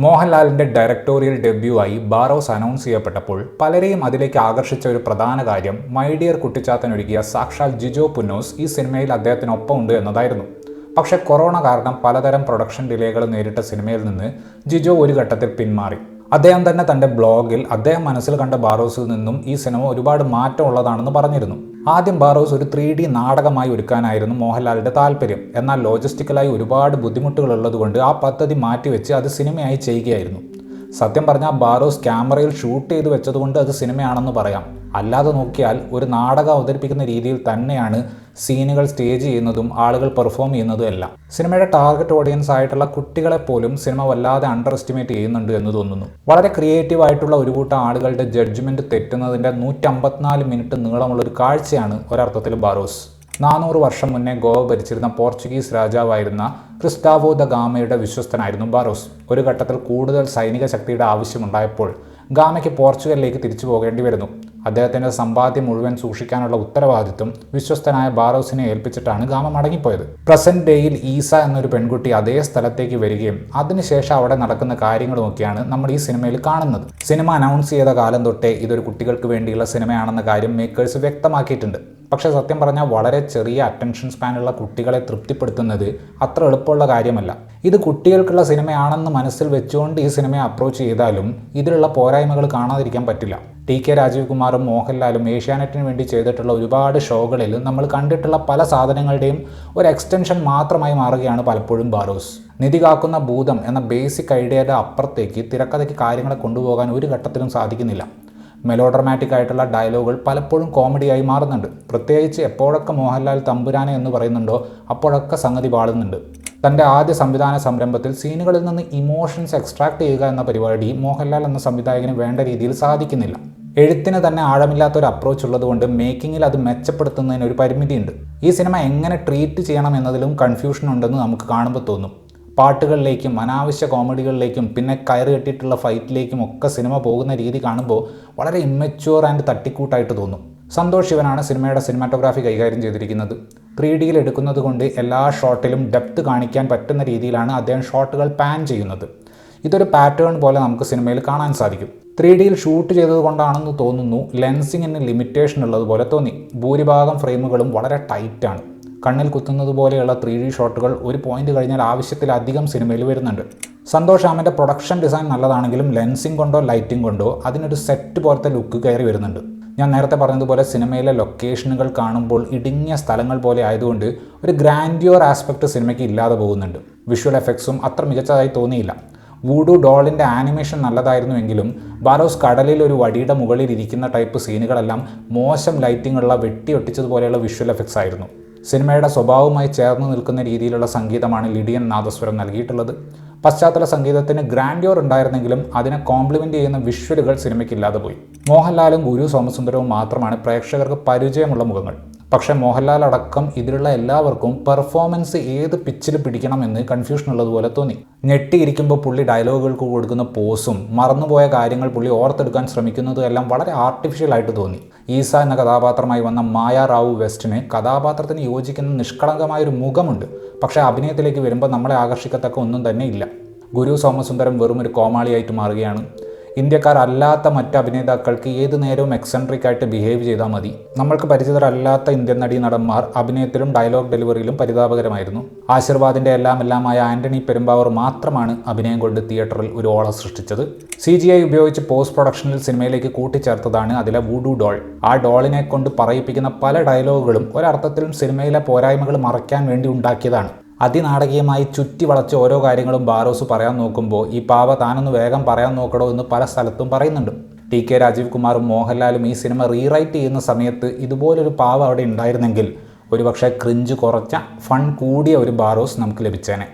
മോഹൻലാലിന്റെ directorial debut ആയി Barroz announce ചെയ്യപ്പെട്ടപ്പോൾ പലരെയും അതിലേക്ക് ആകർഷിച്ച ഒരു പ്രധാന കാര്യം മൈ ഡിയർ കുട്ടിച്ചാത്തൻ ഒരുക്കിയ സാക്ഷാൽ ജിജോ പുന്നോസ് ഈ സിനിമയിൽ അദ്ദേഹത്തിനൊപ്പം ഉണ്ട് എന്നതായിരുന്നു. പക്ഷേ കൊറോണ കാരണം പലതരം പ്രൊഡക്ഷൻ ഡിലേകൾ നേരിട്ട സിനിമയിൽ നിന്ന് ജിജോ ഒരു ഘട്ടത്തിൽ പിന്മാറി. അദ്ദേഹം തന്നെ തന്റെ ബ്ലോഗിൽ അദ്ദേഹം മനസ്സിൽ കണ്ട ബാറോസിൽ നിന്നും ഈ സിനിമ ഒരുപാട് മാറ്റമുള്ളതാണെന്ന് പറഞ്ഞിരുന്നു. ആദ്യം ബാറോസ് ഒരു 3D നാടകമായി ഒരുക്കാനായിരുന്നു മോഹൻലാലിന്റെ താല്പര്യം. എന്നാൽ ലോജിസ്റ്റിക്കലായി ഒരുപാട് ബുദ്ധിമുട്ടുകൾ ഉള്ളതുകൊണ്ട് ആ പദ്ധതി മാറ്റിവെച്ച് അത് സിനിമയായി ചെയ്യുകയായിരുന്നു. സത്യം പറഞ്ഞാൽ ബാറോസ് ക്യാമറയിൽ ഷൂട്ട് ചെയ്ത് വെച്ചതുകൊണ്ട് അത് സിനിമയാണെന്ന് പറയാം. അല്ലാതെ നോക്കിയാൽ ഒരു നാടകം അവതരിപ്പിക്കുന്ന രീതിയിൽ തന്നെയാണ് സീനുകൾ സ്റ്റേജ് ചെയ്യുന്നതും ആളുകൾ പെർഫോം ചെയ്യുന്നതും എല്ലാം. സിനിമയുടെ ടാർഗറ്റ് ഓഡിയൻസ് ആയിട്ടുള്ള കുട്ടികളെ പോലും സിനിമ വല്ലാതെ അണ്ടർ എസ്റ്റിമേറ്റ് ചെയ്യുന്നുണ്ട് എന്ന് തോന്നുന്നു. വളരെ ക്രിയേറ്റീവ് ആയിട്ടുള്ള ഒരു കൂട്ടം ആളുകളുടെ ജഡ്ജ്മെന്റ് തെറ്റുന്നതിന്റെ 154 മിനിറ്റ് നീളമുള്ള ഒരു കാഴ്ചയാണ് ഒരർത്ഥത്തിൽ ബാറോസ്. 400 വർഷം മുന്നേ ഗോവ ഭരിച്ചിരുന്ന പോർച്ചുഗീസ് രാജാവായിരുന്ന ക്രിസ്റ്റാവോ ദ ഗാമയുടെ വിശ്വസ്തനായിരുന്നു ബാറോസ്. ഒരു ഘട്ടത്തിൽ കൂടുതൽ സൈനിക ശക്തിയുടെ ആവശ്യമുണ്ടായപ്പോൾ ഗാമയ്ക്ക് പോർച്ചുഗലിലേക്ക് തിരിച്ചു പോകേണ്ടി വരുന്നു. അദ്ദേഹത്തിൻ്റെ സമ്പാദ്യം മുഴുവൻ സൂക്ഷിക്കാനുള്ള ഉത്തരവാദിത്വം വിശ്വസ്തനായ ബാറോസിനെ ഏൽപ്പിച്ചിട്ടാണ് ഗാമ മടങ്ങിപ്പോയത്. പ്രസന്റ് ഡേയിൽ ഈസ എന്നൊരു പെൺകുട്ടി അതേ സ്ഥലത്തേക്ക് വരികയും അതിനുശേഷം അവിടെ നടക്കുന്ന കാര്യങ്ങളുമൊക്കെയാണ് നമ്മൾ ഈ സിനിമയിൽ കാണുന്നത്. സിനിമ അനൗൺസ് ചെയ്ത കാലം തൊട്ടേ ഇതൊരു കുട്ടികൾക്ക് വേണ്ടിയുള്ള സിനിമയാണെന്ന കാര്യം മേക്കേഴ്സ് വ്യക്തമാക്കിയിട്ടുണ്ട്. പക്ഷേ സത്യം പറഞ്ഞാൽ വളരെ ചെറിയ അറ്റൻഷൻ സ്പാനുള്ള കുട്ടികളെ തൃപ്തിപ്പെടുത്തുന്നത് അത്ര എളുപ്പമുള്ള കാര്യമല്ല. ഇത് കുട്ടികൾക്കുള്ള സിനിമയാണെന്ന് മനസ്സിൽ വെച്ചുകൊണ്ട് ഈ സിനിമയെ അപ്രോച്ച് ചെയ്താലും ഇതിലുള്ള പോരായ്മകൾ കാണാതിരിക്കാൻ പറ്റില്ല. TK രാജീവ് കുമാറും മോഹൻലാലും ഏഷ്യാനെറ്റിന് വേണ്ടി ചെയ്തിട്ടുള്ള ഒരുപാട് ഷോകളിൽ നമ്മൾ കണ്ടിട്ടുള്ള പല സാധനങ്ങളുടെയും ഒരു എക്സ്റ്റൻഷൻ മാത്രമായി മാറുകയാണ് പലപ്പോഴും ബാറോസ്. നിധി കാക്കുന്ന ഭൂതം എന്ന ബേസിക് ഐഡിയയുടെ അപ്പുറത്തേക്ക് തിരക്കഥയ്ക്ക് കാര്യങ്ങളെ കൊണ്ടുപോകാൻ ഒരു ഘട്ടത്തിലും സാധിക്കുന്നില്ല. മെലോഡ്രമാറ്റിക് ആയിട്ടുള്ള ഡയലോഗുകൾ പലപ്പോഴും കോമഡിയായി മാറുന്നുണ്ട്. പ്രത്യേകിച്ച് എപ്പോഴൊക്കെ മോഹൻലാൽ തമ്പുരാനെ എന്ന് പറയുന്നുണ്ടോ അപ്പോഴൊക്കെ സംഗതി പാടുന്നുണ്ട്. തൻ്റെ ആദ്യ സംവിധാന സംരംഭത്തിൽ സീനുകളിൽ നിന്ന് ഇമോഷൻസ് എക്സ്ട്രാക്ട് ചെയ്യുക എന്ന പരിപാടി മോഹൻലാൽ എന്ന സംവിധായകന് വേണ്ട രീതിയിൽ സാധിക്കുന്നില്ല. എഴുത്തിന് തന്നെ ആഴമില്ലാത്തൊരു അപ്രോച്ച് ഉള്ളതുകൊണ്ട് മേക്കിങ്ങിൽ അത് മെച്ചപ്പെടുത്തുന്നതിന് ഒരു പരിമിതിയുണ്ട്. ഈ സിനിമ എങ്ങനെ ട്രീറ്റ് ചെയ്യണം എന്നതിലും കൺഫ്യൂഷൻ ഉണ്ടെന്ന് നമുക്ക് കാണുമ്പോൾ തോന്നും. പാട്ടുകളിലേക്കും അനാവശ്യ കോമഡികളിലേക്കും പിന്നെ കയറ് കെട്ടിയിട്ടുള്ള ഫൈറ്റിലേക്കും ഒക്കെ സിനിമ പോകുന്ന രീതി കാണുമ്പോൾ വളരെ ഇമ്മച്യൂർ ആൻഡ് തട്ടിക്കൂട്ടായിട്ട് തോന്നും. സന്തോഷ് ശിവനാണ് സിനിമയുടെ സിനിമാറ്റോഗ്രാഫി കൈകാര്യം ചെയ്തിരിക്കുന്നത്. 3Dയിൽ എടുക്കുന്നത് കൊണ്ട് എല്ലാ ഷോട്ടിലും ഡെപ്ത് കാണിക്കാൻ പറ്റുന്ന രീതിയിലാണ് അദ്ദേഹം ഷോട്ടുകൾ പാൻ ചെയ്യുന്നത്. ഇതൊരു പാറ്റേൺ പോലെ നമുക്ക് സിനിമയിൽ കാണാൻ സാധിക്കും. 3Dയിൽ ഷൂട്ട് ചെയ്തത് കൊണ്ടാണെന്ന് തോന്നുന്നു ലെൻസിങ്ങിന് ലിമിറ്റേഷൻ ഉള്ളതുപോലെ തോന്നി. ഭൂരിഭാഗം ഫ്രെയിമുകളും വളരെ ടൈറ്റാണ്. കണ്ണിൽ കുത്തുന്നത് പോലെയുള്ള 3D ഷോട്ടുകൾ ഒരു പോയിന്റ് കഴിഞ്ഞാൽ ആവശ്യത്തിലധികം സിനിമയിൽ വരുന്നുണ്ട്. സന്തോഷ് രാമൻ്റെ പ്രൊഡക്ഷൻ ഡിസൈൻ നല്ലതാണെങ്കിലും ലെൻസിങ് കൊണ്ടോ ലൈറ്റിംഗ് കൊണ്ടോ അതിനൊരു സെറ്റ് പോലത്തെ ലുക്ക് കയറി വരുന്നുണ്ട്. ഞാൻ നേരത്തെ പറഞ്ഞതുപോലെ സിനിമയിലെ ലൊക്കേഷനുകൾ കാണുമ്പോൾ ഇടുങ്ങിയ സ്ഥലങ്ങൾ പോലെ ആയതുകൊണ്ട് ഒരു ഗ്രാൻഡിയോർ ആസ്പെക്ട് സിനിമയ്ക്ക് ഇല്ലാതെ പോകുന്നുണ്ട്. വിഷ്വൽ എഫക്ട്സും അത്ര മികച്ചതായി തോന്നിയില്ല. വൂഡു ഡോളിൻ്റെ ആനിമേഷൻ നല്ലതായിരുന്നുവെങ്കിലും ബാറോസ് കടലിൽ ഒരു വടിയുടെ മുകളിൽ ഇരിക്കുന്ന ടൈപ്പ് സീനുകളെല്ലാം മോശം ലൈറ്റിംഗ് ഉള്ള വെട്ടിയൊട്ടിച്ചതുപോലെയുള്ള വിഷ്വൽ എഫക്ട്സ് ആയിരുന്നു. സിനിമയുടെ സ്വഭാവവുമായി ചേർന്ന് നിൽക്കുന്ന രീതിയിലുള്ള സംഗീതമാണ് ലിഡിയൻ നാദസ്വരം നൽകിയിട്ടുള്ളത്. പശ്ചാത്തല സംഗീതത്തിന് ഗ്രാൻഡിയോർ ഉണ്ടായിരുന്നെങ്കിലും അതിനെ കോംപ്ലിമെൻ്റ് ചെയ്യുന്ന വിഷ്വലുകൾ സിനിമയ്ക്കില്ലാതെ പോയി. മോഹൻലാലും ഗുരു സോമസുന്ദരവും മാത്രമാണ് പ്രേക്ഷകർക്ക് പരിചയമുള്ള മുഖങ്ങൾ. പക്ഷേ മോഹൻലാൽ അടക്കം ഇതിലുള്ള എല്ലാവർക്കും പെർഫോമൻസ് ഏത് പിച്ചിൽ പിടിക്കണമെന്ന് കൺഫ്യൂഷൻ ഉള്ളതുപോലെ തോന്നി. ഞെട്ടിയിരിക്കുമ്പോൾ പുള്ളി ഡയലോഗുകൾക്ക് കൊടുക്കുന്ന പോസും മറന്നുപോയ കാര്യങ്ങൾ പുള്ളി ഓർത്തെടുക്കാൻ ശ്രമിക്കുന്നതും എല്ലാം വളരെ ആർട്ടിഫിഷ്യൽ ആയിട്ട് തോന്നി. ഈസ എന്ന കഥാപാത്രമായി വന്ന മായ റാവു വെസ്റ്റിന് കഥാപാത്രത്തിന് യോജിക്കുന്ന നിഷ്കളങ്കമായൊരു മുഖമുണ്ട്. പക്ഷേ അഭിനയത്തിലേക്ക് വരുമ്പോൾ നമ്മളെ ആകർഷിക്കത്തക്ക ഒന്നും തന്നെ ഇല്ല. ഗുരു സോമസുന്ദരം വെറും ഒരു കോമാളിയായിട്ട് മാറുകയാണ്. ഇന്ത്യക്കാരല്ലാത്ത മറ്റ് അഭിനേതാക്കൾക്ക് ഏത് നേരവും എക്സെൻട്രിക് ആയിട്ട് ബിഹേവ് ചെയ്താൽ മതി. നമ്മൾക്ക് പരിചിതരല്ലാത്ത ഇന്ത്യൻ നടന്മാർ അഭിനയത്തിലും ഡയലോഗ് ഡെലിവറിയിലും പരിതാപകരമായിരുന്നു. ആശീർവാദിൻ്റെ എല്ലാമായ ആന്റണി പെരുമ്പാവൂർ മാത്രമാണ് അഭിനയം കൊണ്ട് തിയേറ്ററിൽ ഒരു ഓളം സൃഷ്ടിച്ചത്. CGI ഉപയോഗിച്ച് പോസ്റ്റ് പ്രൊഡക്ഷനിൽ സിനിമയിലേക്ക് കൂട്ടിച്ചേർത്തതാണ് അതിലെ വൂഡു ഡോൾ. ആ ഡോളിനെ കൊണ്ട് പറയിപ്പിക്കുന്ന പല ഡയലോഗുകളും ഒരർത്ഥത്തിലും സിനിമയിലെ പോരായ്മകൾ മറയ്ക്കാൻ വേണ്ടി ഉണ്ടാക്കിയതാണ്. അതിനാടകീയമായി ചുറ്റി വളച്ച് ഓരോ കാര്യങ്ങളും ബാറോസ് പറയാൻ നോക്കുമ്പോൾ ഈ പാവ താനൊന്ന് വേഗം പറയാൻ നോക്കണോ എന്ന് പല സ്ഥലത്തും പറയുന്നുണ്ട്. TK രാജീവ് കുമാറും മോഹൻലാലും ഈ സിനിമ റീറൈറ്റ് ചെയ്യുന്ന സമയത്ത് ഇതുപോലൊരു പാവ അവിടെ ഉണ്ടായിരുന്നെങ്കിൽ ഒരുപക്ഷെ ക്രിഞ്ച് കുറച്ച ഫൺ കൂടിയ ഒരു ബാറോസ് നമുക്ക് ലഭിച്ചേനെ.